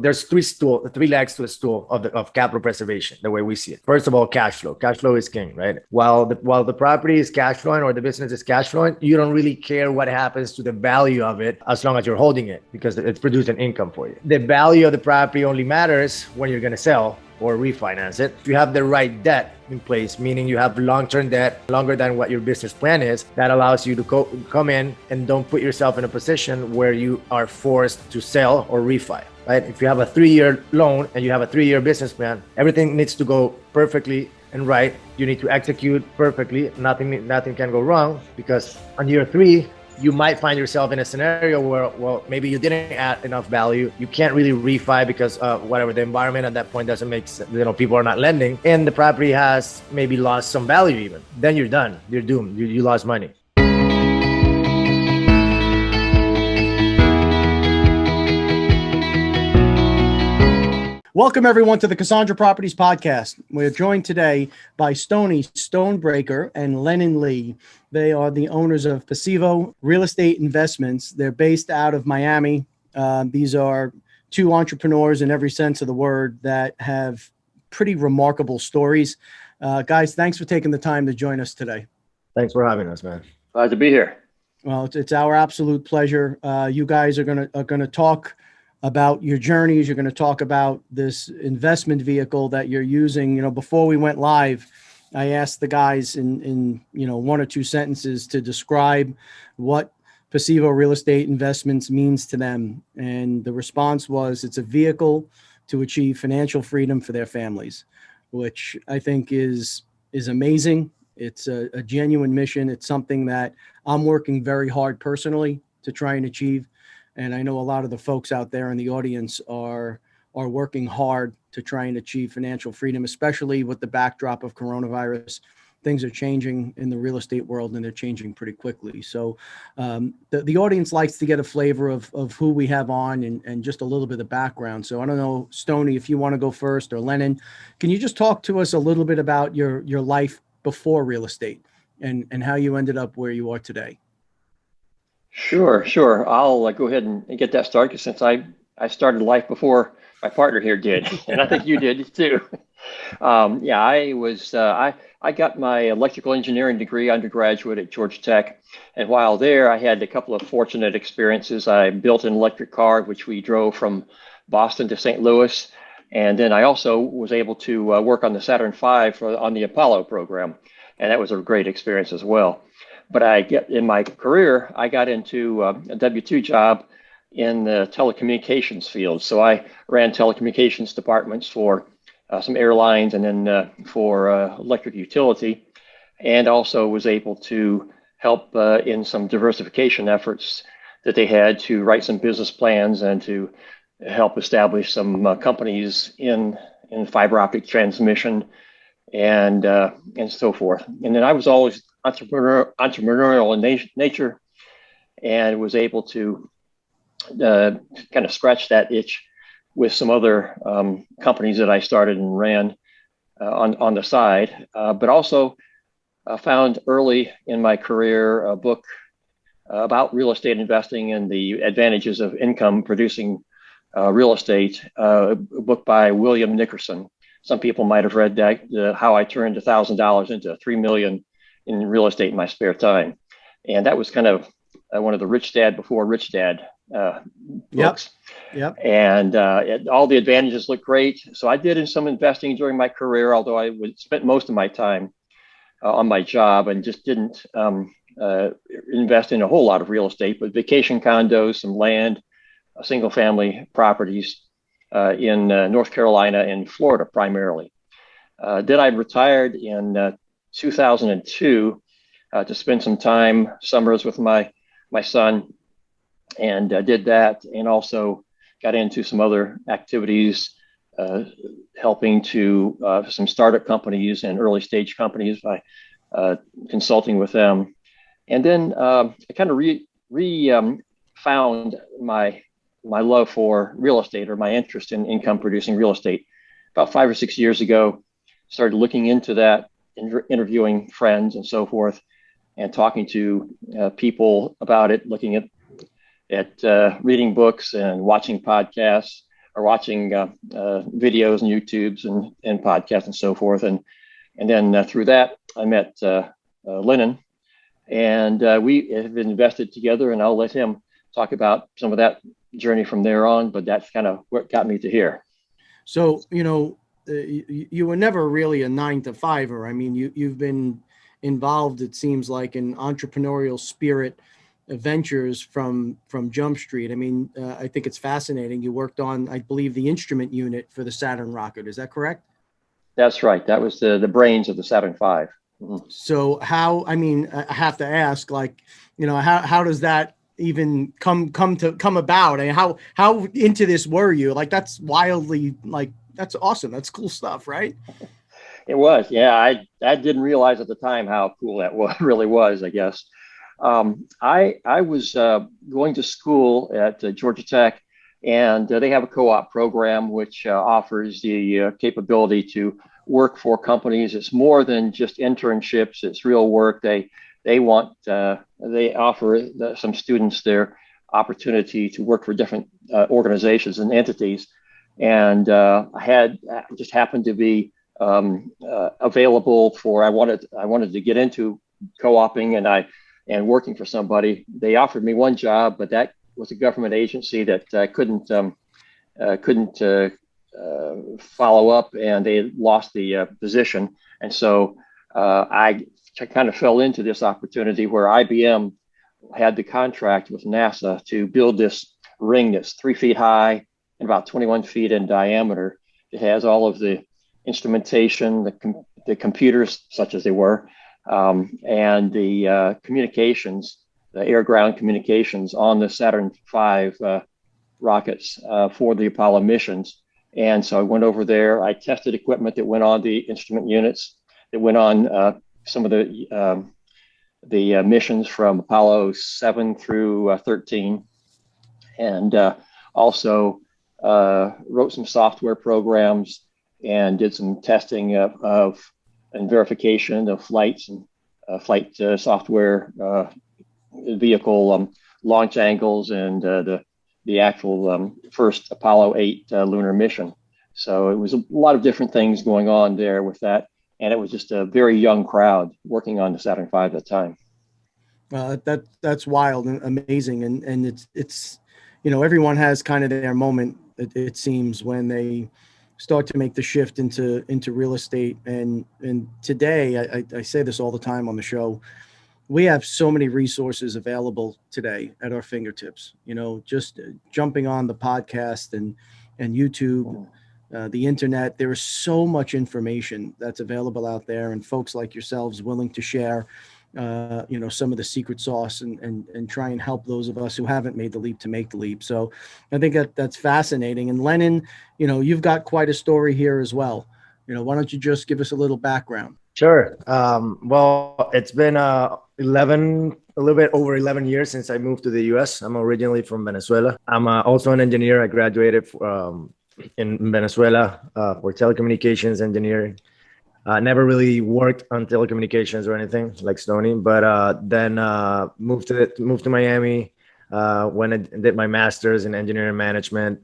There's three legs to the stool of capital preservation, the way we see it. First of all, cash flow. Cash flow is king, right? While the property is cash flowing or the business is cash flowing, you don't really care what happens to the value of it as long as you're holding it, because it's producing income for you. The value of the property only matters when you're going to sell or refinance it. If you have the right debt in place, meaning you have long-term debt, longer than what your business plan is, that allows you to come in and don't put yourself in a position where you are forced to sell or refi, right? If you have a 3-year loan and you have a 3-year business plan, everything needs to go perfectly and right. You need to execute perfectly. Nothing can go wrong, because on year 3, you might find yourself in a scenario where, well, maybe you didn't add enough value. You can't really refi because whatever, the environment at that point doesn't make sense. People are not lending, and the property has maybe lost some value even. Then you're done. You're doomed. You lost money. Welcome, everyone, to the Casandra Properties podcast. We're joined today by Stony, Stonebraker, and Lennon Lee. They are the owners of Passivo Real Estate Investments. They're based out of Miami. These are two entrepreneurs in every sense of the word that have pretty remarkable stories. Guys, thanks for taking the time to join us today. Thanks for having us, man. Glad to be here. Well, it's our absolute pleasure. You guys are gonna talk about your journeys. You're going to talk about this investment vehicle that you're using. Before we went live, I asked the guys in 1 or 2 sentences to describe what Passivo Real Estate Investments means to them. And the response was, it's a vehicle to achieve financial freedom for their families, which I think is amazing. It's a genuine mission. It's something that I'm working very hard personally to try and achieve. And I know a lot of the folks out there in the audience are working hard to try and achieve financial freedom, especially with the backdrop of coronavirus. Things are changing in the real estate world, and they're changing pretty quickly. So the audience likes to get a flavor of who we have on and just a little bit of background. So I don't know, Stony, if you want to go first, or Lennon, can you just talk to us a little bit about your life before real estate and how you ended up where you are today? Sure. I'll go ahead and get that started, since I started life before my partner here did, and I think you did too. I got my electrical engineering degree undergraduate at Georgia Tech, and while there, I had a couple of fortunate experiences. I built an electric car, which we drove from Boston to St. Louis, and then I also was able to work on the Saturn V on the Apollo program, and that was a great experience as well. But in my career, I got into a W-2 job in the telecommunications field. So I ran telecommunications departments for some airlines, and then for electric utility, and also was able to help in some diversification efforts that they had to write some business plans and to help establish some companies in fiber optic transmission and so forth. And then I was always entrepreneurial in nature, and was able to kind of scratch that itch with some other companies that I started and ran on the side, but also found early in my career a book about real estate investing and the advantages of income producing real estate, a book by William Nickerson. Some people might have read that, how I turned $1,000 into $3 million in real estate in my spare time. And that was kind of one of the Rich Dad Before Rich Dad books. Yep. And all the advantages look great. So I did some investing during my career, although I spent most of my time on my job and just didn't invest in a whole lot of real estate, but vacation condos, some land, single family properties in North Carolina and Florida primarily. Then I retired in 2002 to spend some time summers with my son, and did that, and also got into some other activities, helping to some startup companies and early stage companies by consulting with them. And then I kind of found my love for real estate, or my interest in income producing real estate, about 5 or 6 years ago. Started looking into that, interviewing friends and so forth, and talking to people about it, looking at reading books and watching podcasts, or watching videos and YouTubes and podcasts and so forth. And then through that, I met Lennon, and we have invested together. And I'll let him talk about some of that journey from there on. But that's kind of what got me to here. So, you were never really a 9-to-5er. I mean, you've been involved, it seems like, in entrepreneurial spirit ventures from Jump Street. I mean, I think it's fascinating. You worked on, I believe, the instrument unit for the Saturn rocket. Is that correct? That's right. That was the brains of the Saturn V. Mm-hmm. So how, I mean, I have to ask, like, how does that even come about? And how into this were you? Like, that's wildly, like, that's awesome. That's cool stuff, right? It was. Yeah. I didn't realize at the time how cool that really was, I guess. I was going to school at Georgia Tech, and they have a co-op program which offers the capability to work for companies. It's more than just internships; it's real work. They offer some students their opportunity to work for different organizations and entities. And I just happened to be available for. I wanted to get into co-oping, and working for somebody. They offered me one job, but that was a government agency that couldn't follow up, and they lost the position. And so I kind of fell into this opportunity where IBM had the contract with NASA to build this ring that's 3 feet high and about 21 feet in diameter. It has all of the instrumentation, the computers, such as they were, and the communications, the air-ground communications on the Saturn V rockets for the Apollo missions. And so I went over there. I tested equipment that went on the instrument units, that went on some of the missions from Apollo 7 through 13, and also wrote some software programs and did some testing and verification of flights and flight software, vehicle launch angles, and the actual first Apollo 8 lunar mission. So it was a lot of different things going on there with that. And it was just a very young crowd working on the Saturn V at the time. That's wild and amazing. And it's everyone has kind of their moment, it seems, when they start to make the shift into real estate. And today, I say this all the time on the show, we have so many resources available today at our fingertips, just jumping on the podcast and YouTube, the internet. There is so much information that's available out there, and folks like yourselves willing to share, some of the secret sauce and try and help those of us who haven't made the leap to make the leap. So I think that's fascinating. And Lennon, you've got quite a story here as well. Why don't you just give us a little background? Sure. Well, it's been a little bit over 11 years since I moved to the US. I'm originally from Venezuela. I'm also an engineer. I graduated in Venezuela for telecommunications engineering. Never really worked on telecommunications or anything like Stony, but then moved to Miami, went and did my master's in engineering management,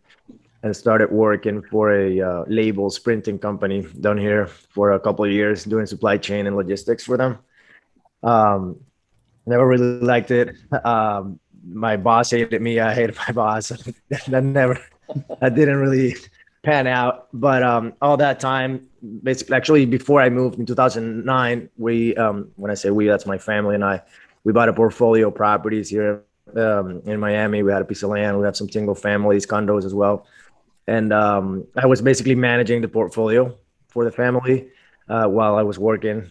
and started working for a labels printing company down here for a couple of years, doing supply chain and logistics for them. Never really liked it. My boss hated me. I hated my boss. That didn't really pan out. But all that time, basically, actually, before I moved in 2009, we, when I say we, that's my family and I, we bought a portfolio of properties here in Miami. We had a piece of land. We had some single families, condos as well. And I was basically managing the portfolio for the family while I was working.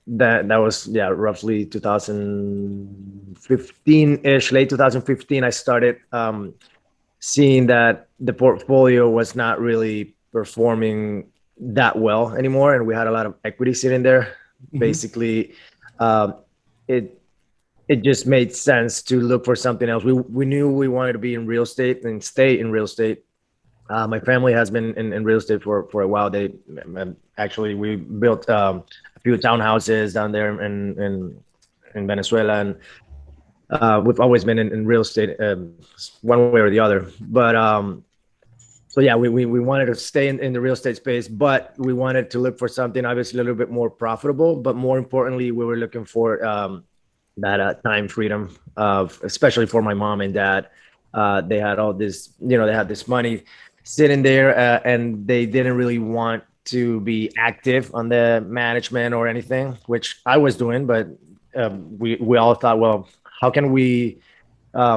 That was, roughly 2015-ish, late 2015. I started seeing that the portfolio was not really performing that well anymore, and we had a lot of equity sitting there. Mm-hmm. Basically, it just made sense to look for something else. We knew we wanted to be in real estate and stay in real estate. My family has been in real estate for a while. We built a few townhouses down there in Venezuela, and we've always been in real estate one way or the other. But So yeah, we wanted to stay in the real estate space, but we wanted to look for something obviously a little bit more profitable. But more importantly, we were looking for that time freedom of, especially for my mom and dad. They had all this, they had this money sitting there, and they didn't really want to be active on the management or anything, which I was doing. But we all thought, well, how can we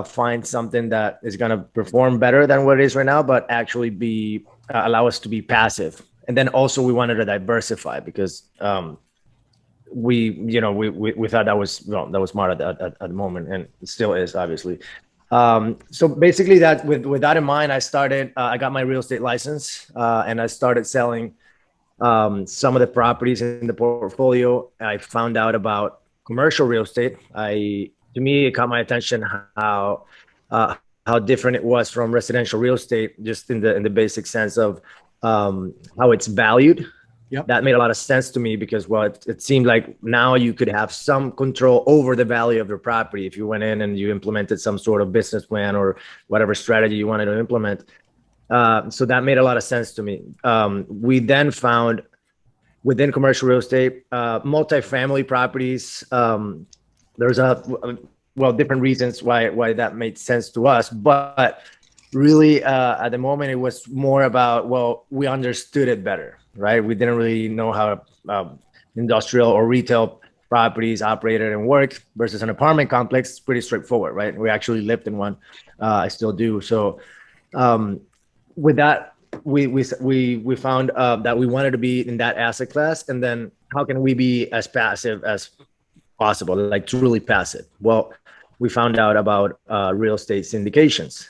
find something that is going to perform better than what it is right now, but actually be allow us to be passive. And then also we wanted to diversify because we thought that was, well, that was smart at the moment, and it still is, obviously. So basically, that with that in mind, I got my real estate license, and I started selling some of the properties in the portfolio. I found out about commercial real estate. To me, it caught my attention uh, how different it was from residential real estate, just in the basic sense of how it's valued. Yep. That made a lot of sense to me because, well, it seemed like now you could have some control over the value of your property if you went in and you implemented some sort of business plan or whatever strategy you wanted to implement. So that made a lot of sense to me. We then found within commercial real estate, multifamily properties. There's different reasons why that made sense to us, but really at the moment it was more about, well, we understood it better, right? We didn't really know how industrial or retail properties operated and worked versus an apartment complex. It's pretty straightforward, right? We actually lived in one. I still do. So with that, we found that we wanted to be in that asset class, and then how can we be as passive as possible, like truly passive? Well, we found out about real estate syndications.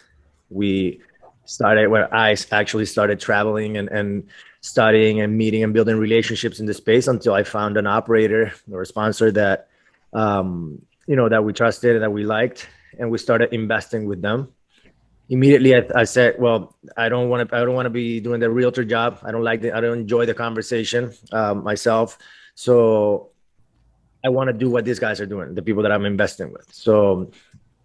We started where I actually started traveling and studying and meeting and building relationships in the space until I found an operator or a sponsor that that we trusted and that we liked, and we started investing with them. Immediately I said, well, I don't want to be doing the realtor job. I don't enjoy the conversation myself. So I want to do what these guys are doing, the people that I'm investing with. So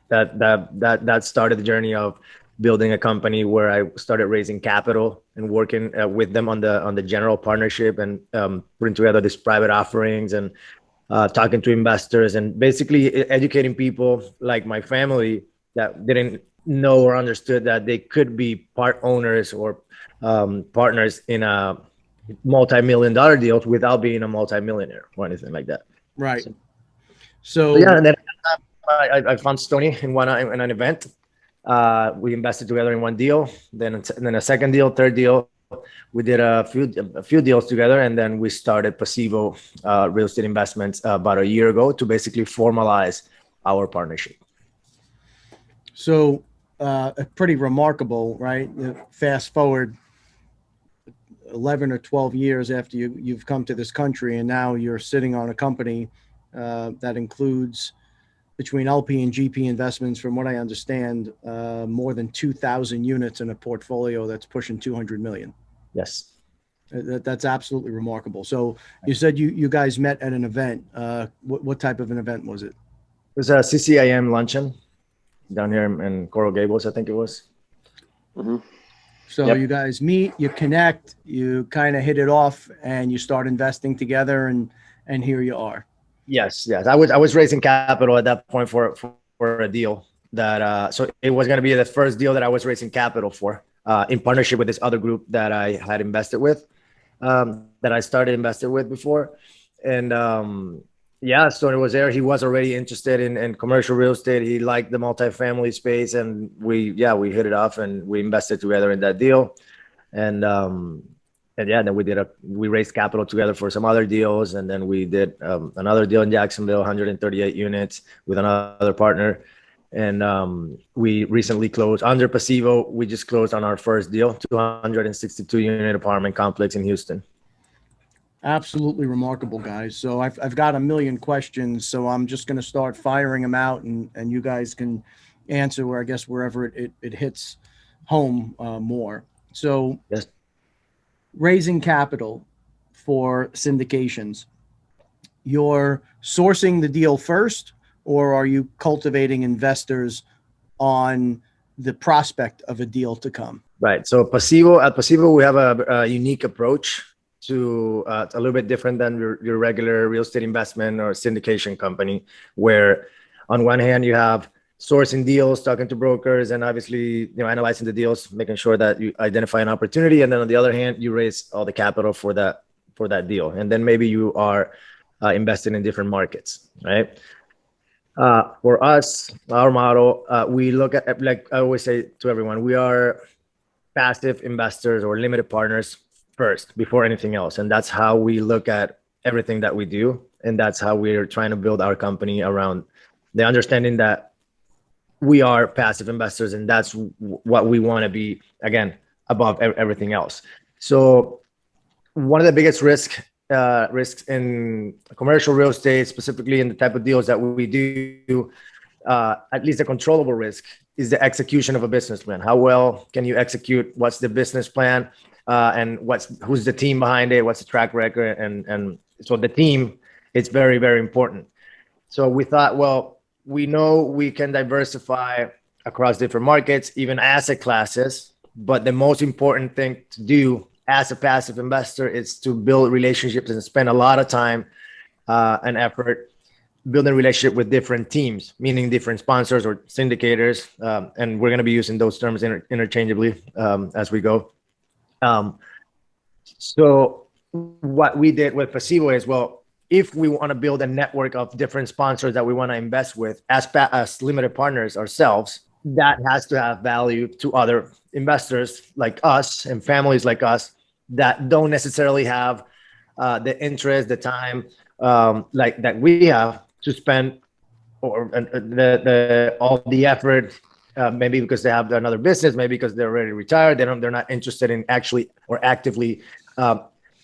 that started the journey of building a company where I started raising capital and working with them on the general partnership and putting together these private offerings and talking to investors and basically educating people like my family that didn't know or understood that they could be part owners or partners in a multi-million-dollar deals without being a multi-millionaire or anything like that. Right. So yeah, and then I found Stony in an event. We invested together in one deal, then a second deal, third deal. We did a few deals together, and then we started Passivo real estate investments about a year ago to basically formalize our partnership. So pretty remarkable, right? Fast forward 11 or 12 years after you've come to this country, and now you're sitting on a company that includes, between LP and GP investments, from what I understand, more than 2,000 units in a portfolio that's pushing 200 million. Yes. That's absolutely remarkable. So you said you guys met at an event. What type of an event was it? It was a CCIM luncheon down here in Coral Gables, I think it was. Mm-hmm. So You guys meet, you connect, you kind of hit it off, and you start investing together, and here you are. Yes. I was raising capital at that point for a deal that so it was going to be the first deal that I was raising capital for in partnership with this other group that I had invested with, that I started invested with before, and Stony was there. He was already interested in commercial real estate. He liked the multifamily space, and we hit it off, and we invested together in that deal. And then we raised capital together for some other deals, and then we did another deal in Jacksonville, 138 units with another partner. And we recently closed under Passivo. We just closed on our first deal, 262 unit apartment complex in Houston. Absolutely remarkable, guys. So I've got a million questions, so I'm just going to start firing them out, and you guys can answer wherever it hits home more. So yes. Raising capital for syndications, you're sourcing the deal first, or are you cultivating investors on the prospect of a deal to come? Right. So at Passivo, we have a unique approach to a little bit different than your regular real estate investment or syndication company, where on one hand you have sourcing deals, talking to brokers, and obviously analyzing the deals, making sure that you identify an opportunity, and then on the other hand you raise all the capital for that deal, and then maybe you are investing in different markets, right? For us, our model, we look at, like I always say to everyone, we are passive investors or limited partners first before anything else. And that's how we look at everything that we do. And that's how we're trying to build our company around the understanding that we are passive investors. And that's what we want to be, again, above everything else. So one of the biggest risks in commercial real estate, specifically in the type of deals that we do, at least a controllable risk, is the execution of a business plan. How well can you execute? What's the business plan? And who's the team behind it? What's the track record? And so the team is very, very important. So we thought, well, we know we can diversify across different markets, even asset classes. But the most important thing to do as a passive investor is to build relationships and spend a lot of time and effort building a relationship with different teams, meaning different sponsors or syndicators. And we're going to be using those terms interchangeably as we go. So what we did with Passivo is, well, if we want to build a network of different sponsors that we want to invest with as limited partners ourselves, that has to have value to other investors like us and families like us that don't necessarily have the interest, the time, like that we have to spend, or all the effort, maybe because they have another business, maybe because they're already retired. They're not interested in actually or actively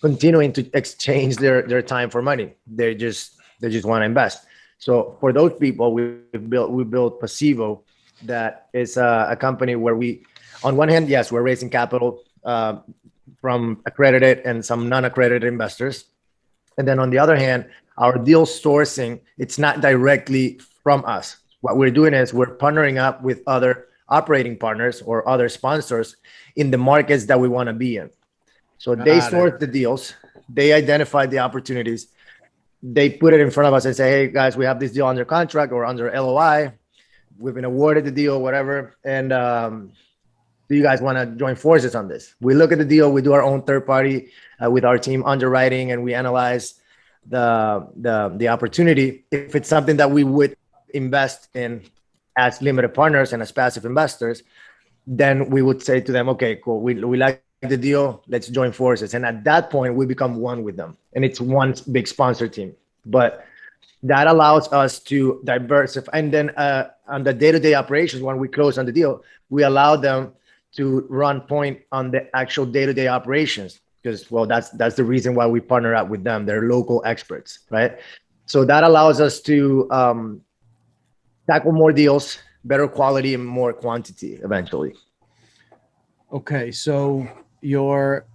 continuing to exchange their time for money. They just want to invest. So for those people, we built Passivo, that is a company where we, on one hand, yes, we're raising capital from accredited and some non-accredited investors. And then on the other hand, our deal sourcing, it's not directly from us. What we're doing is we're partnering up with other operating partners or other sponsors in the markets that we want to be in. So they source the deals, they identify the opportunities, they put it in front of us and say, hey guys, we have this deal under contract or under LOI. We've been awarded the deal, whatever. And do you guys want to join forces on this? We look at the deal, we do our own third party with our team underwriting, and we analyze the opportunity. If it's something that we would invest in as limited partners and as passive investors, then we would say to them, okay, cool, we like the deal, let's join forces. And at that point, we become one with them, and it's one big sponsor team. But that allows us to diversify. And then on the day-to-day operations, when we close on the deal, we allow them to run point on the actual day-to-day operations, because, well, that's the reason why we partner up with them. They're local experts, right? So that allows us to tackle more deals, better quality and more quantity eventually. Okay, so you're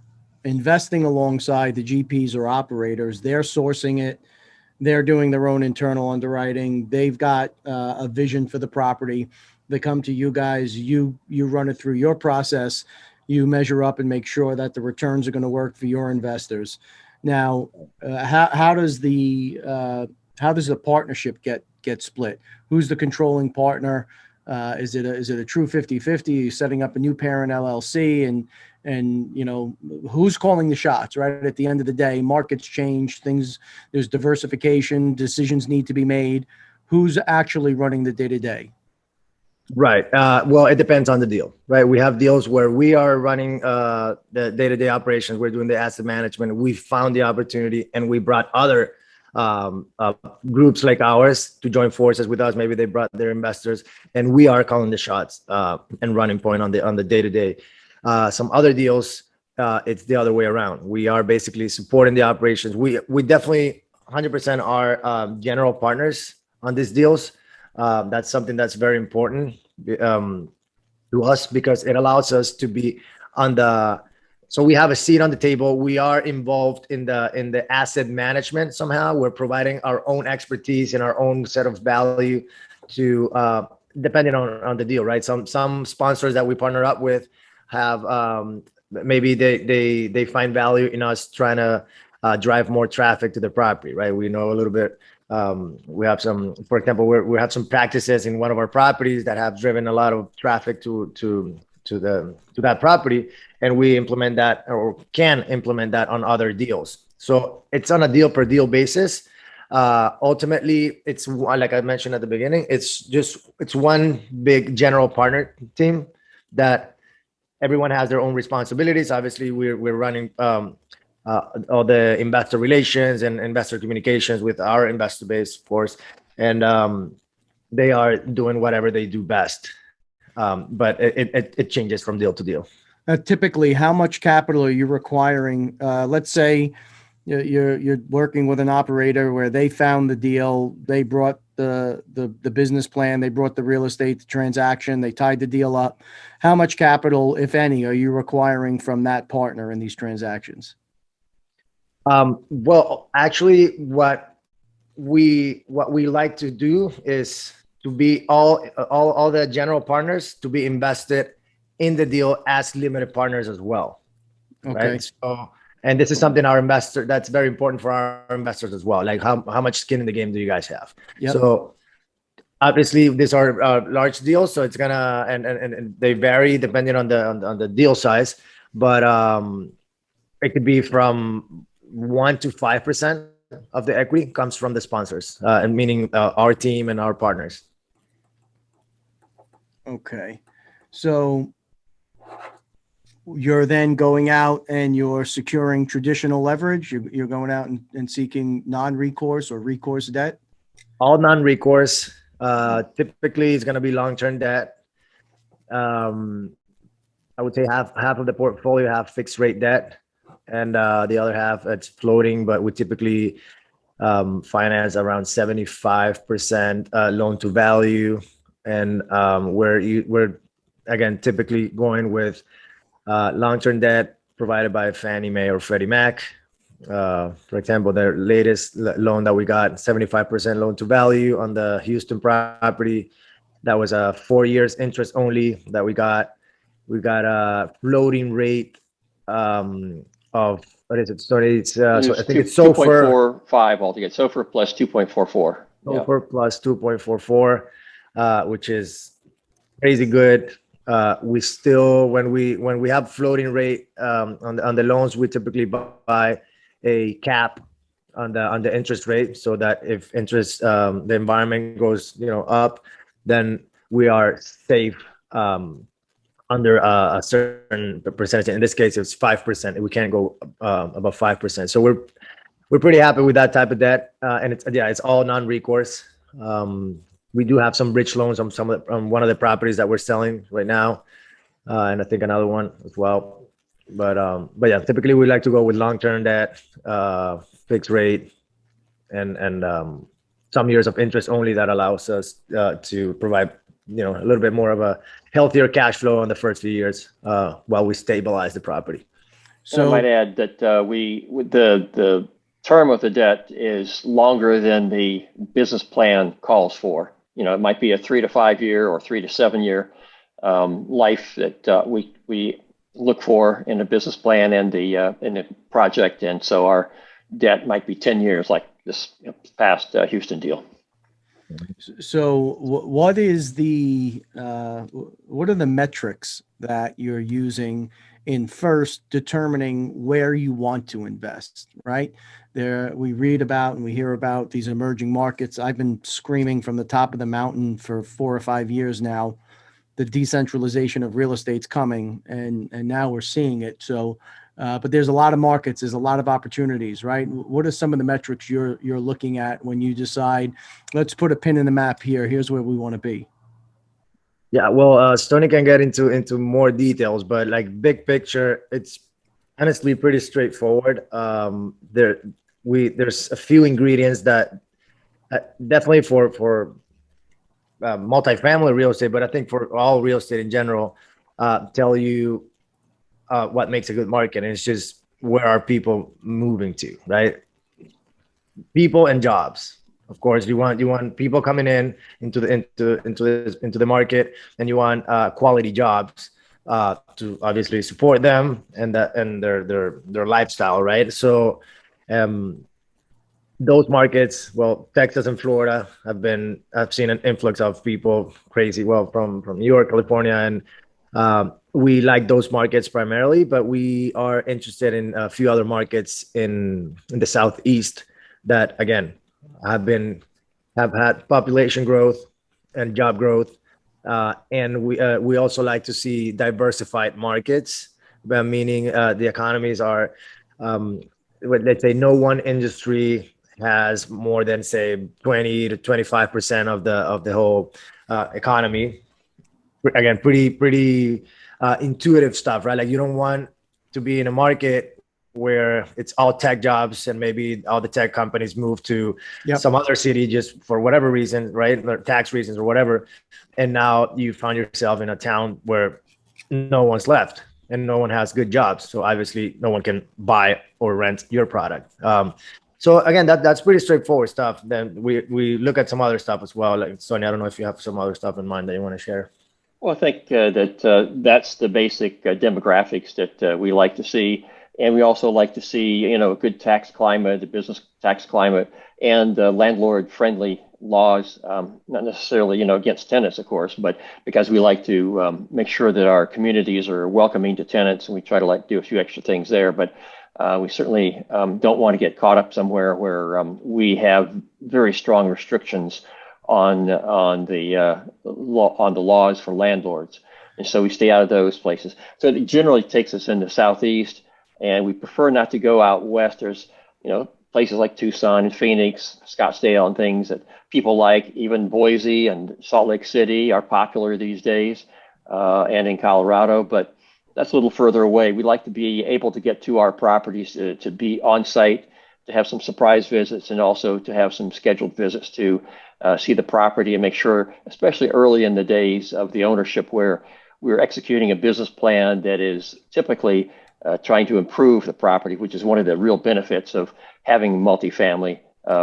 investing alongside the GPs or operators. They're sourcing it. They're doing their own internal underwriting. They've got a vision for the property. They come to you guys. You run it through your process. You measure up and make sure that the returns are going to work for your investors. Now, how does the partnership get split? Who's the controlling partner? Is it a true 50-50? Are you setting up a new parent LLC, and who's calling the shots? Right at the end of the day, markets change, there's diversification, decisions need to be made. Who's actually running the day-to-day? Right. Well, it depends on the deal, right? We have deals where we are running the day-to-day operations. We're doing the asset management. We found the opportunity, and we brought other groups like ours to join forces with us. Maybe they brought their investors, and we are calling the shots and running point on the day-to-day. Some other deals, it's the other way around. We are basically supporting the operations. We definitely 100% are general partners on these deals. That's something that's very important to us, because it allows us to be so we have a seat on the table. We are involved in the asset management somehow. We're providing our own expertise and our own set of value to depending on the deal, right? Some sponsors that we partner up with have maybe they find value in us trying to drive more traffic to the property, right? We know a little bit. We have some, for example, we have some practices in one of our properties that have driven a lot of traffic to that property, and we implement that or can implement that on other deals. So it's on a deal per deal basis. Ultimately, it's like I mentioned at the beginning, it's one big general partner team that everyone has their own responsibilities. Obviously, we're running all the investor relations and investor communications with our investor base, of course, and they are doing whatever they do best. But it changes from deal to deal. Typically, how much capital are you requiring? Let's say you're working with an operator where they found the deal, they brought the business plan, they brought the real estate transaction, they tied the deal up. How much capital, if any, are you requiring from that partner in these transactions? Well, actually, what we like to do is to be all the general partners to be invested in the deal as limited partners as well. Okay. Right? So, and this is something that's very important for our investors as well. Like how much skin in the game do you guys have? Yep. So obviously these are large deals, so it's gonna and they vary depending on the deal size, but it could be from 1 to 5% of the equity comes from the sponsors, and meaning our team and our partners. Okay. So you're then going out and you're securing traditional leverage. You're going out and seeking non-recourse or recourse debt. All non-recourse. Typically, it's going to be long-term debt. I would say half of the portfolio have fixed rate debt, and the other half it's floating. But we typically finance around 75% loan to value, and we're again typically going with long-term debt provided by Fannie Mae or Freddie Mac. For example, their latest loan that we got, 75% loan to value on the Houston property. That was a 4 years interest only that we got. We got a floating rate of, what is it? So I think it's SOFR 2.45 altogether. SOFR plus 2.44. SOFR plus 2.44, which is crazy good. We still, when we have floating rate on the loans, we typically buy a cap on the interest rate, so that if interest the environment goes up, then we are safe under a certain percentage. In this case, it's 5%. We can't go above 5%. So we're pretty happy with that type of debt, and it's all non-recourse. We do have some bridge loans on one of the properties that we're selling right now, and I think another one as well. But yeah, typically we like to go with long-term debt, fixed rate, and some years of interest only that allows us to provide a little bit more of a healthier cash flow in the first few years while we stabilize the property. So I might add that the term of the debt is longer than the business plan calls for. It might be a 3 to 5 year or 3 to 7 year life that we look for in a business plan and in the project, and so our debt might be 10 years, like this past Houston deal. So, what are the metrics that you're using in first determining where you want to invest? Right there, we read about and we hear about these emerging markets. I've been screaming from the top of the mountain for 4 or 5 years now. The decentralization of real estate's coming, and now we're seeing it. So, but there's a lot of markets, there's a lot of opportunities, right? What are some of the metrics you're looking at when you decide, let's put a pin in the map here, here's where we want to be? Yeah, well, Stony can get into more details, but like big picture, it's honestly pretty straightforward. There's a few ingredients that definitely for multifamily real estate, but I think for all real estate in general, tell you what makes a good market. And it's just, where are people moving to, right? People and jobs. Of course, you want people coming into the market, and you want quality jobs. to obviously support them and their lifestyle, right? So um, those markets, well, Texas and Florida I've seen an influx of people crazy, well, from New York, California, and we like those markets primarily, but we are interested in a few other markets in the Southeast that, again, have been have had population growth and job growth, and we also like to see diversified markets, meaning the economies are, let's say, no one industry has more than, say, 20 to 25% of the whole economy. Again, pretty intuitive stuff, right? Like, you don't want to be in a market where it's all tech jobs and maybe all the tech companies move to Yep. some other city just for whatever reason, right? Or tax reasons or whatever. And now you found yourself in a town where no one's left and no one has good jobs. So obviously no one can buy or rent your product. So again, that's pretty straightforward stuff. Then we look at some other stuff as well. Like, Stony, I don't know if you have some other stuff in mind that you want to share. Well, I think that that's the basic demographics that we like to see. And we also like to see, a good tax climate, the business tax climate, and landlord-friendly laws, not necessarily, against tenants, of course, but because we like to make sure that our communities are welcoming to tenants, and we try to do a few extra things there. But we certainly don't want to get caught up somewhere where we have very strong restrictions on the laws for landlords, and so we stay out of those places. So it generally takes us in the Southeast, and we prefer not to go out west. There's places like Tucson and Phoenix, Scottsdale, and things that people like. Even Boise and Salt Lake City are popular these days, and in Colorado, but that's a little further away. We like to be able to get to our properties to be on site, to have some surprise visits, and also to have some scheduled visits to see the property and make sure, especially early in the days of the ownership, where we're executing a business plan that is typically trying to improve the property, which is one of the real benefits of having multifamily,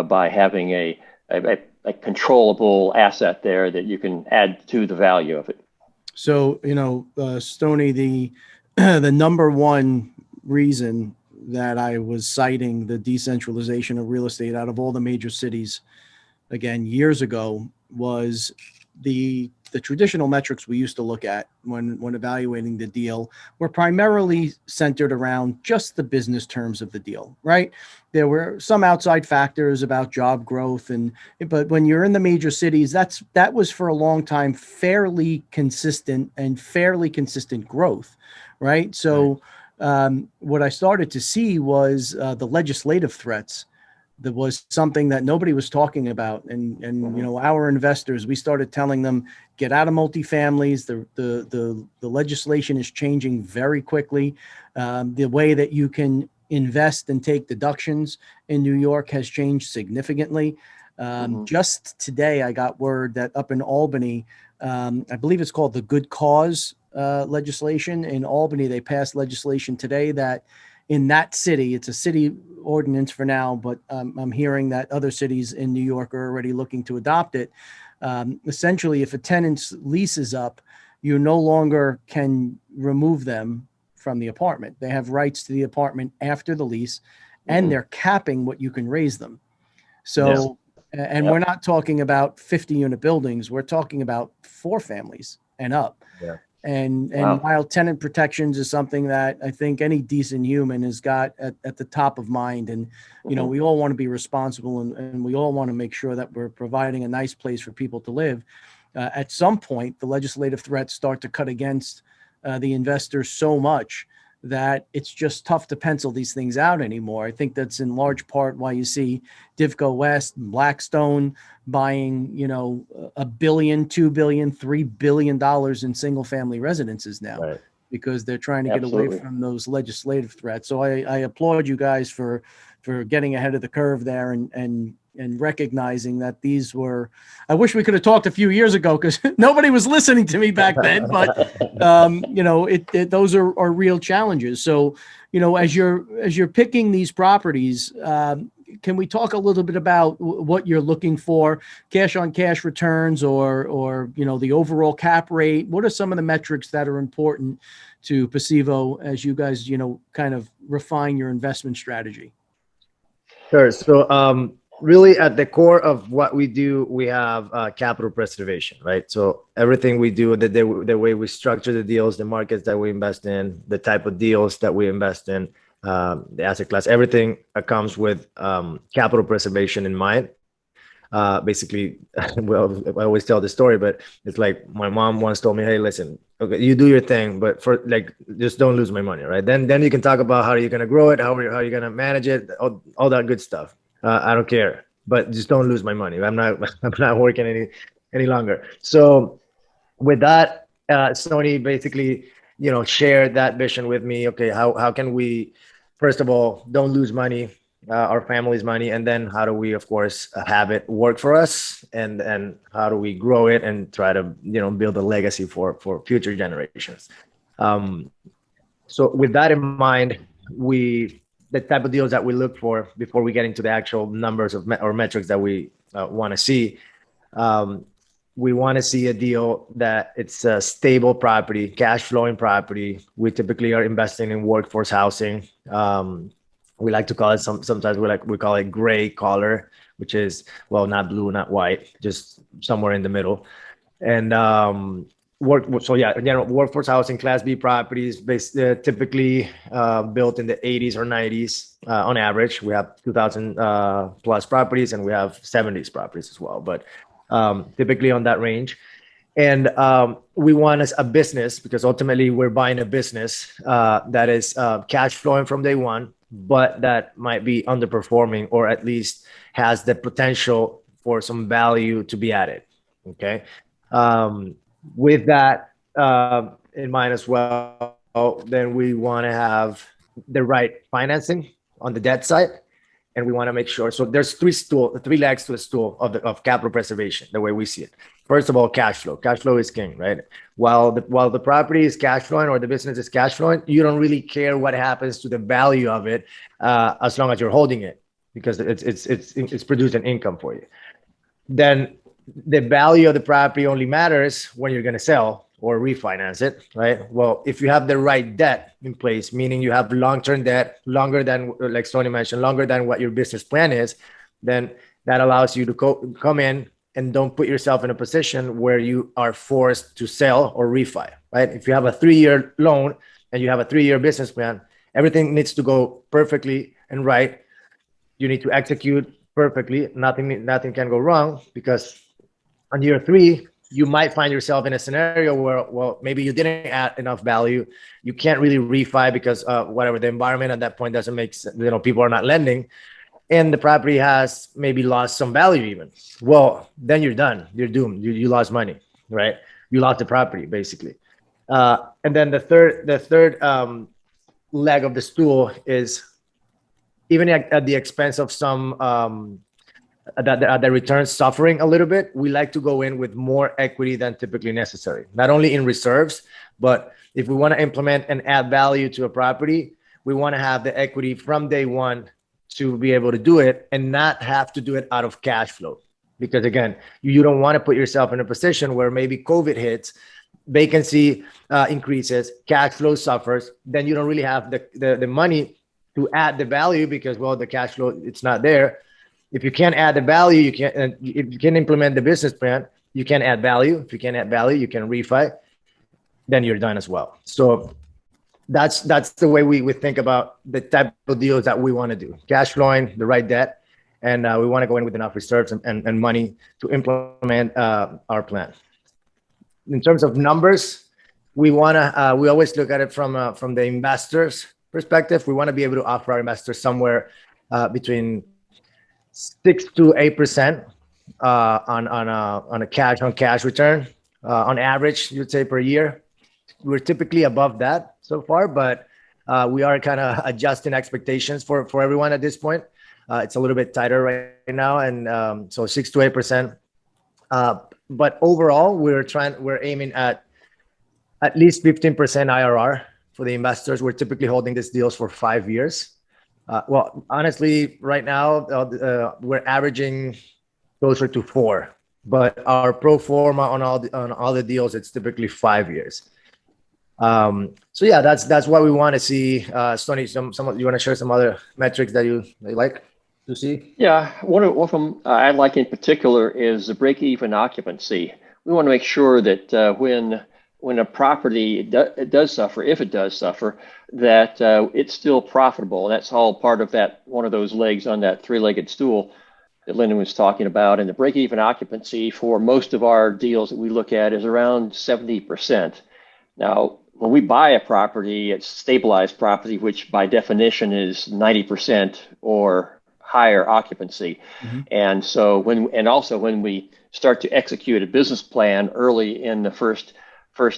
by having a controllable asset there that you can add to the value of it. So, Stony, the the number one reason that I was citing the decentralization of real estate out of all the major cities, again, years ago, was the traditional metrics we used to look at when evaluating the deal were primarily centered around just the business terms of the deal, right? There were some outside factors about job growth, but when you're in the major cities, that was for a long time fairly consistent growth, right? So what I started to see was the legislative threats. That was something that nobody was talking about. And our investors, we started telling them, get out of multifamilies. The legislation is changing very quickly. The way that you can invest and take deductions in New York has changed significantly. Just today, I got word that up in Albany, I believe it's called the Good Cause legislation. In Albany, they passed legislation today that in that city, it's a city ordinance for now, but I'm hearing that other cities in New York are already looking to adopt it. Essentially, if a tenant's lease is up, you no longer can remove them from the apartment. They have rights to the apartment after the lease, and they're capping what you can raise them. So, and we're not talking about 50-unit buildings. We're talking about 4 families and up. Yeah. And Wow. while tenant protections is something that I think any decent human has got at the top of mind, and we all want to be responsible, and we all want to make sure that we're providing a nice place for people to live. At some point, the legislative threats start to cut against the investors so much that it's just tough to pencil these things out anymore. I think that's in large part why you see Divco West and Blackstone buying, $1 billion, $2 billion, $3 billion in single family residences now, right? Because they're trying to get away from those legislative threats. So I applaud you guys for getting ahead of the curve there and recognizing that these were, I wish we could have talked a few years ago because nobody was listening to me back then, but those are real challenges. So, as you're picking these properties, can we talk a little bit about what you're looking for, cash on cash returns, or the overall cap rate? What are some of the metrics that are important to Passivo as you guys kind of refine your investment strategy? Sure. So really at the core of what we do, we have capital preservation, right? So everything we do, the way we structure the deals, the markets that we invest in, the type of deals that we invest in, the asset class, everything comes with capital preservation in mind. Basically, well, I always tell the story, but it's like my mom once told me, "Hey, listen, okay, you do your thing, but for like, just don't lose my money, right? Then you can talk about how you're gonna grow it, how you're gonna manage it, all that good stuff. I don't care, but just don't lose my money. I'm not I'm not working any longer." So with that, Stony basically, shared that vision with me. Okay, how can we, first of all, don't lose money, our family's money, and then how do we, of course, have it work for us, and how do we grow it and try to, build a legacy for future generations. Um, so with that in mind, the type of deals that we look for before we get into the actual numbers or metrics that we want to see. Um, we want to see a deal that it's a stable property, cash flowing property. We typically are investing in workforce housing. We like to call it sometimes we call it gray color, which is, well, not blue, not white, just somewhere in the middle. And workforce housing, Class B properties, typically built in the 80s or 90s on average. We have 2,000 plus properties, and we have 70s properties as well, but typically on that range. And we want a business, because ultimately we're buying a business that is cash flowing from day one, but that might be underperforming, or at least has the potential for some value to be added. Okay. With that in mind as well, then we want to have the right financing on the debt side, and we want to make sure. So there's three legs to a stool of capital preservation, the way we see it. First of all, cash flow. Cash flow is king, right? While the property is cash flowing or the business is cash flowing, you don't really care what happens to the value of it as long as you're holding it, because it's producing income for you. Then the value of the property only matters when you're going to sell or refinance it, right? Well, if you have the right debt in place, meaning you have long-term debt, longer than, like Stony mentioned, longer than what your business plan is, then that allows you to come in and don't put yourself in a position where you are forced to sell or refi, right? If you have a 3-year loan and you have a 3-year business plan, everything needs to go perfectly and right. You need to execute perfectly. Nothing can go wrong, because on year 3, you might find yourself in a scenario where, well, maybe you didn't add enough value. You can't really refi because whatever, the environment at that point doesn't make sense. People are not lending, and the property has maybe lost some value even. Well, then you're done. You're doomed. You lost money, right? You lost the property basically. And then the third leg of the stool is, even at the expense of some that the returns suffering a little bit, we like to go in with more equity than typically necessary. Not only in reserves, but if we want to implement and add value to a property, we want to have the equity from day one to be able to do it, and not have to do it out of cash flow. Because again, you don't want to put yourself in a position where maybe COVID hits, vacancy increases, cash flow suffers, then you don't really have the money to add the value, because, well, the cash flow, it's not there. If you can't add the value, you can't. If you can implement the business plan, you can add value. If you can't add value, you can refi. Then you're done as well. So that's the way we think about the type of deals that we want to do: cash flowing, the right debt, and we want to go in with enough reserves and money to implement our plan. In terms of numbers, we always look at it from the investor's perspective. We want to be able to offer our investors somewhere between 6 to 8% on a cash return on average, you'd say, per year. We're typically above that so far, but we are kind of adjusting expectations for everyone at this point. It's a little bit tighter right now, and so 6 to 8%. But overall, we're aiming at least 15% IRR for the investors. We're typically holding these deals for 5 years. Well, honestly, right now we're averaging closer to 4, but our pro forma on all the deals, it's typically 5 years. So yeah, that's what we want to see. Stony, some you want to share some other metrics that you like to see? Yeah, one of them I like in particular is the break-even occupancy. We want to make sure that when a property it does suffer, if it does suffer, that it's still profitable. And that's all part of that one of those legs on that three-legged stool that Lennon was talking about. And the break-even occupancy for most of our deals that we look at is around 70%. Now, when we buy a property, it's stabilized property, which by definition is 90% or higher occupancy. Mhm. And so and also when we start to execute a business plan early in the first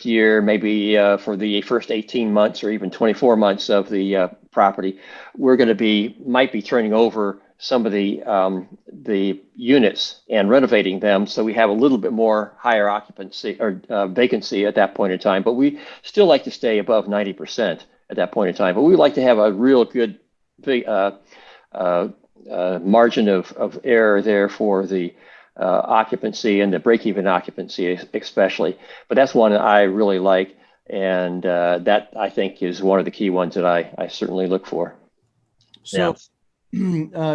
year, maybe for the first 18 months or even 24 months of the property, we're going to might be turning over some of the units and renovating them, so we have a little bit more higher occupancy or vacancy at that point in time. But we still like to stay above 90% at that point in time. But we like to have a real good big margin of error there for the occupancy and the break-even occupancy, especially. But that's one that I really like, and that I think is one of the key ones that I certainly look for. So,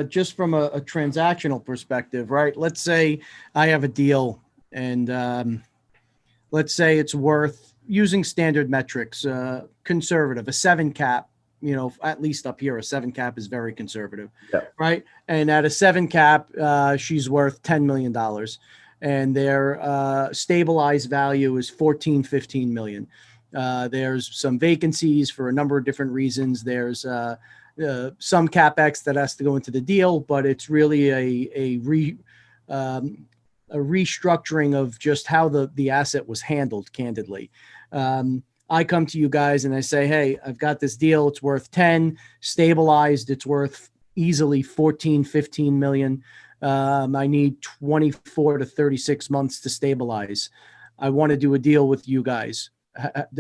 just from a transactional perspective, right? Let's say I have a deal, and let's say it's worth, using standard metrics, conservative, a 7 cap. You know, at least up here, a 7 cap is very conservative, Yeah. right? And at a 7 cap, she's worth $10 million, and their stabilized value is 14, 15 million. There's some vacancies for a number of different reasons. There's some capex that has to go into the deal, but it's really a restructuring of just how the asset was handled, candidly. I come to you guys and I say, hey, I've got this deal. It's worth 10, stabilized. It's worth easily 14, 15 million. I need 24 to 36 months to stabilize. I want to do a deal with you guys.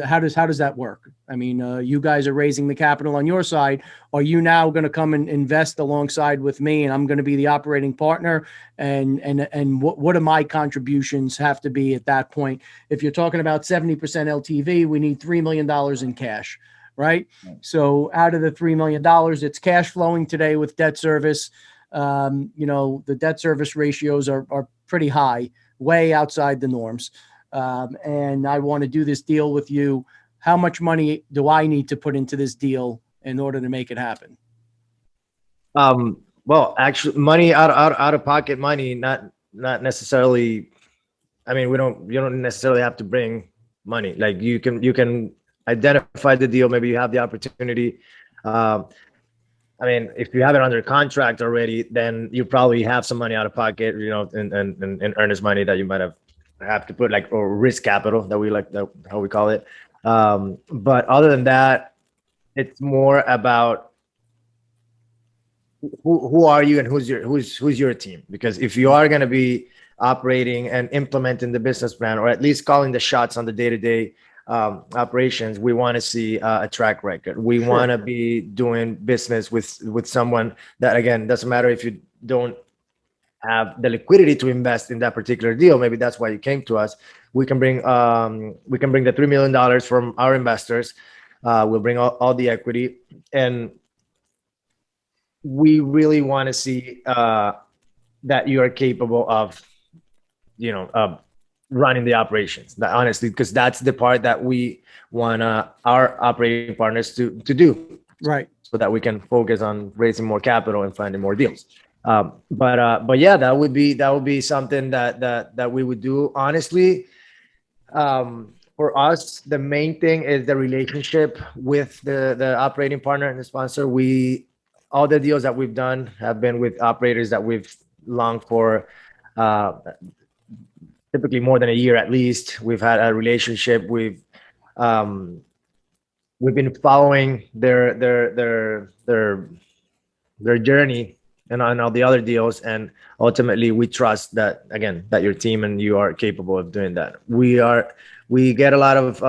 How does that work? I mean, you guys are raising the capital on your side. Are you now going to come and invest alongside with me, and I'm going to be the operating partner? And what do my contributions have to be at that point? If you're talking about 70% LTV, we need $3 million in cash, right? So out of the $3 million, it's cash flowing today with debt service. The debt service ratios are pretty high, way outside the norms. And I want to do this deal with you. How much money do I need to put into this deal in order to make it happen? Well, actually, money out of pocket money, not necessarily. I mean, you don't necessarily have to bring money. Like you can identify the deal. Maybe you have the opportunity. I mean, if you have it under contract already, then you probably have some money out of pocket, and earnest money that you might have to put, like, or risk capital that we like, that how we call it. But other than that, it's more about who are you and who's your team. Because if you are going to be operating and implementing the business plan, or at least calling the shots on the day-to-day operations, we want to see a track record. We want to be doing business with someone that, again, doesn't matter if you don't have the liquidity to invest in that particular deal. Maybe that's why you came to us. We can bring the $3 million from our investors. We'll bring all the equity, and we really want to see that you are capable of, running the operations. That, honestly, because that's the part that we want our operating partners to do, right? So that we can focus on raising more capital and finding more deals. But yeah, that would be something that we would do. Honestly, for us, the main thing is the relationship with the operating partner and the sponsor. All the deals that we've done have been with operators that we've longed for, typically more than a year at least. We've had a relationship. We've been following their journey and on all the other deals, and ultimately we trust that, again, that your team and you are capable of doing that. We get a lot of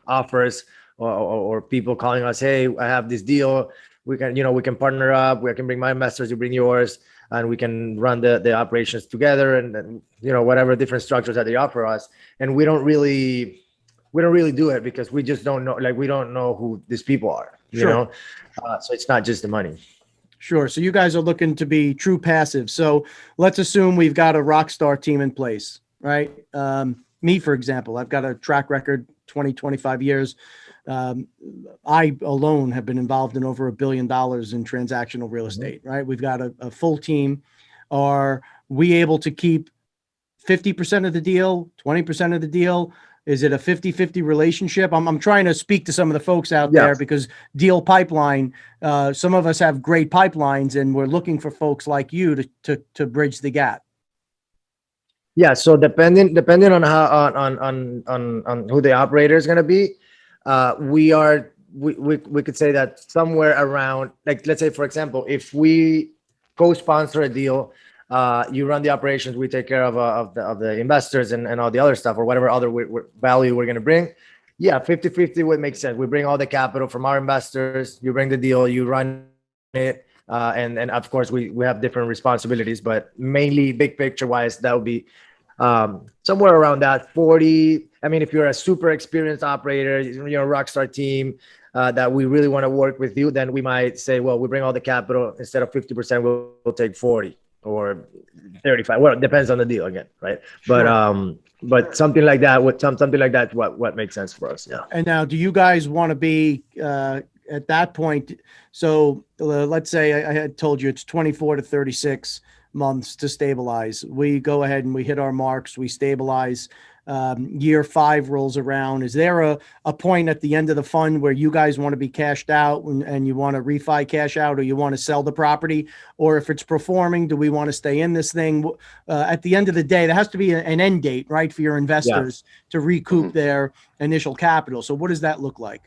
offers or people calling us, hey, I have this deal, we can, we can partner up. We can bring my investors, you bring yours, and we can run the operations together, and whatever different structures that they offer us. And we don't really do it because we just don't know, like, we don't know who these people are, Sure. so it's not just the money. Sure. So you guys are looking to be true passive. So let's assume we've got a rock star team in place, right? Me, for example, I've got a track record, 20, 25 years. I alone have been involved in over $1 billion in transactional real estate, right? We've got a full team. Are we able to keep 50% of the deal, 20% of the deal? Is it a 50-50 relationship? I'm trying to speak to some of the folks out there because deal pipeline, some of us have great pipelines and we're looking for folks like you to bridge the gap. Yeah. So depending on how on who the operator is going to be, we could say that somewhere around, like, let's say, for example, if we co-sponsor a deal, you run the operations, we take care of the investors and all the other stuff, or whatever other value we're going to bring. Yeah, 50-50 would make sense. We bring all the capital from our investors, you bring the deal, you run it, and of course we have different responsibilities, but mainly big picture wise, that would be somewhere around that 40. I mean, if you're a super experienced operator, rockstar team, that we really want to work with you, then we might say, well, we bring all the capital, instead of 50%, we'll take 40 or 35. Well, it depends on the deal again, right? Sure. But something like that, what makes sense for us. Yeah. And now, do you guys want to be at that point? So let's say I had told you it's 24 to 36 months to stabilize. We go ahead and we hit our marks, we stabilize. Year 5 rolls around. Is there a point at the end of the fund where you guys want to be cashed out and you want to refi cash out, or you want to sell the property? Or if it's performing, do we want to stay in this thing? At the end of the day, there has to be an end date, right, for your investors to recoup their initial capital. So what does that look like?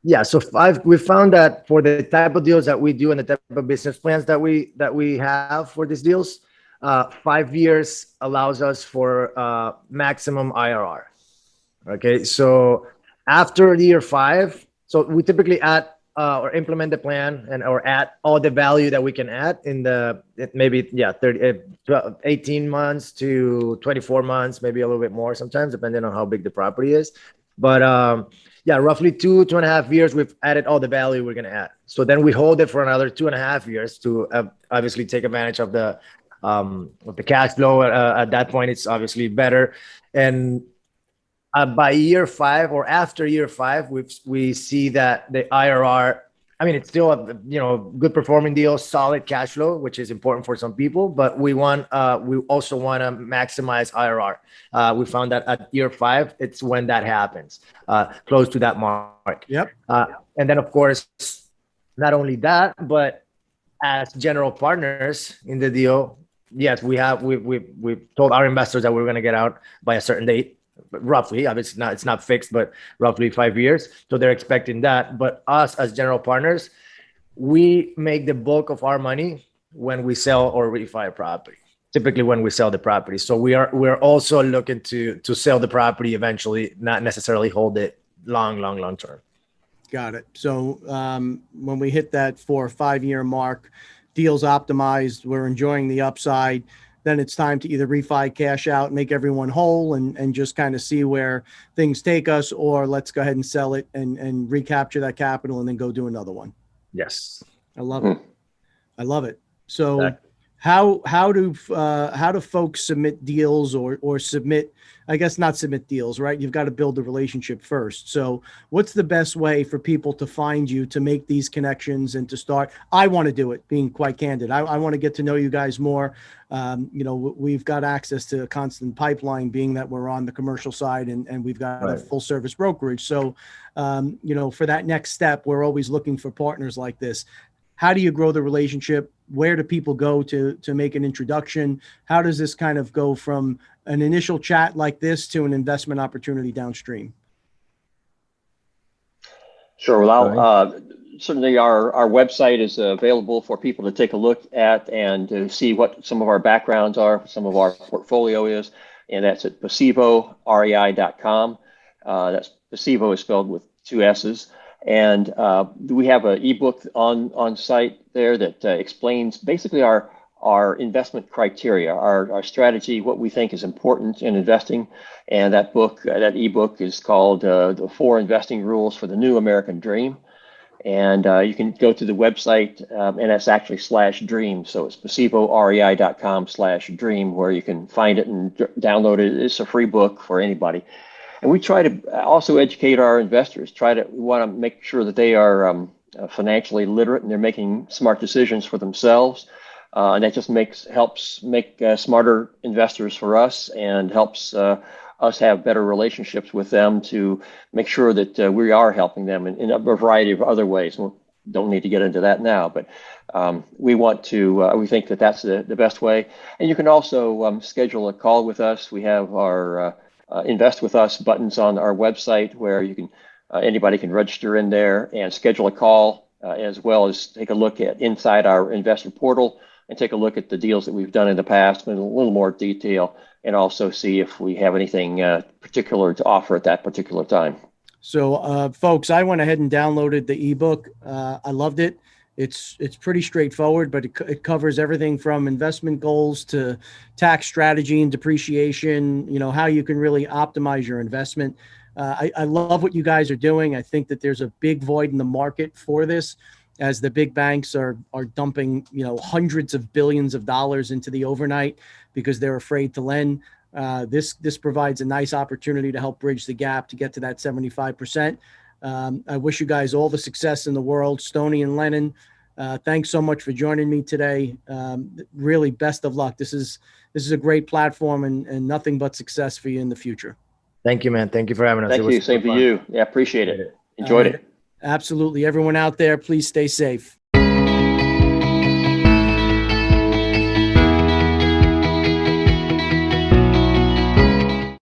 Yeah, so we found that for the type of deals that we do and the type of business plans that we have for these deals, 5 years allows us for maximum IRR. Okay, so after year 5, so we typically add or implement the plan or add all the value that we can add in maybe 18 months to 24 months, maybe a little bit more sometimes, depending on how big the property is. But roughly 2.5 years, we've added all the value we're going to add. So then we hold it for another 2.5 years to obviously take advantage of the cash flow. At that point, it's obviously better. And by year 5 or after year 5, we see that the IRR, I mean, it's still a good performing deal, solid cash flow, which is important for some people, but we also want to maximize IRR. We found that at year 5, it's when that happens, close to that mark. Yep. And then, of course, not only that, but as general partners in the deal, yes, we've told our investors that we're going to get out by a certain date. But roughly, obviously it's not fixed, but roughly 5 years. So they're expecting that. But us as general partners, we make the bulk of our money when we sell or refi a property. Typically when we sell the property. So we're also looking to sell the property eventually, not necessarily hold it long term. Got it. So when we hit that 4 or 5 year mark, deals optimized, we're enjoying the upside. Then it's time to either refi, cash out, make everyone whole, and just kind of see where things take us, or let's go ahead and sell it and recapture that capital and then go do another one. Yes. I love it. I love it. So exactly. How do folks submit deals or submit, I guess not submit deals, right? You've got to build the relationship first. So what's the best way for people to find you, to make these connections and to start? I want to do it, being quite candid. I want to get to know you guys more. We've got access to a constant pipeline, being that we're on the commercial side and we've got a full service brokerage. So, for that next step, we're always looking for partners like this. How do you grow the relationship? Where do people go to make an introduction? How does this kind of go from an initial chat like this to an investment opportunity downstream? Sure. Well, certainly our website is available for people to take a look at and to see what some of our backgrounds are, some of our portfolio is, and that's at Passivo, rei.com. That's Passivo is spelled with 2 S's. And we have an ebook on site there that explains basically our investment criteria, our strategy, what we think is important in investing. And that book, that ebook is called The 4 Investing Rules for the New American Dream. And you can go to the website, and it's actually /dream. So it's passivorei.com/dream, where you can find it and download it. It's a free book for anybody. And we try to also educate our investors. We want to make sure that they are financially literate and they're making smart decisions for themselves. And that just helps make smarter investors for us, and helps us have better relationships with them to make sure that we are helping them in a variety of other ways. We don't need to get into that now, but we think that that's the best way. And you can also schedule a call with us. We have our Invest with Us buttons on our website, where you can anybody can register in there and schedule a call, as well as take a look at inside our investor portal and take a look at the deals that we've done in the past in a little more detail, and also see if we have anything particular to offer at that particular time. So, folks, I went ahead and downloaded the ebook. I loved it. It's pretty straightforward, but it covers everything from investment goals to tax strategy and depreciation, how you can really optimize your investment. I love what you guys are doing. I think that there's a big void in the market for this, as the big banks are dumping, hundreds of billions of dollars into the overnight because they're afraid to lend. This provides a nice opportunity to help bridge the gap to get to that 75%. I wish you guys all the success in the world. Stony and Lennon, thanks so much for joining me today. Really, best of luck. This is a great platform, and nothing but success for you in the future. Thank you, man. Thank you for having us. Thank you. Same to you. Yeah, appreciate it. Enjoyed it. Absolutely. Everyone out there, please stay safe.